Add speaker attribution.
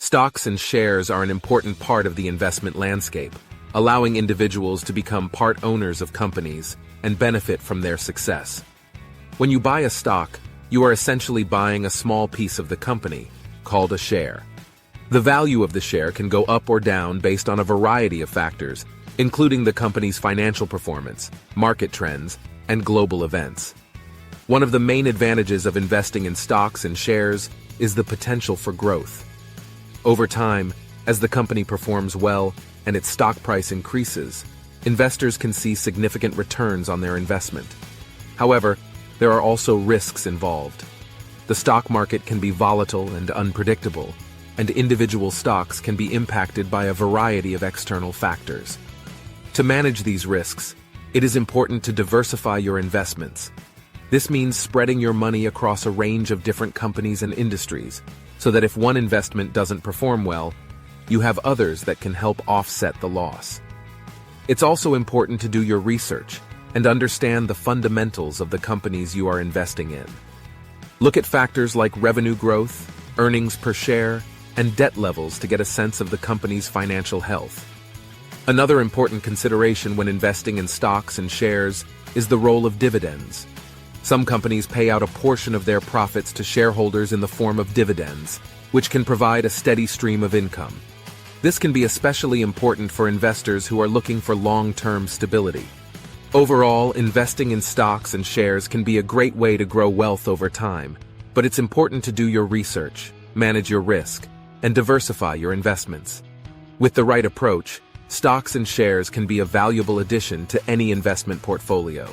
Speaker 1: Stocks and shares are an important part of the investment landscape, allowing individuals to become part owners of companies and benefit from their success. When you buy a stock, you are essentially buying a small piece of the company, called a share. The value of the share can go up or down based on a variety of factors, including the company's financial performance, market trends, and global events. One of the main advantages of investing in stocks and shares is the potential for growth. Over time, as the company performs well and its stock price increases, investors can see significant returns on their investment. However, there are also risks involved. The stock market can be volatile and unpredictable, and individual stocks can be impacted by a variety of external factors. To manage these risks, it is important to diversify your investments. This means spreading your money across a range of different companies and industries, so that if one investment doesn't perform well, you have others that can help offset the loss. It's also important to do your research and understand the fundamentals of the companies you are investing in. Look at factors like revenue growth, earnings per share, and debt levels to get a sense of the company's financial health. Another important consideration when investing in stocks and shares is the role of dividends. Some companies pay out a portion of their profits to shareholders in the form of dividends, which can provide a steady stream of income. This can be especially important for investors who are looking for long-term stability. Overall, investing in stocks and shares can be a great way to grow wealth over time, but it's important to do your research, manage your risk, and diversify your investments. With the right approach, stocks and shares can be a valuable addition to any investment portfolio.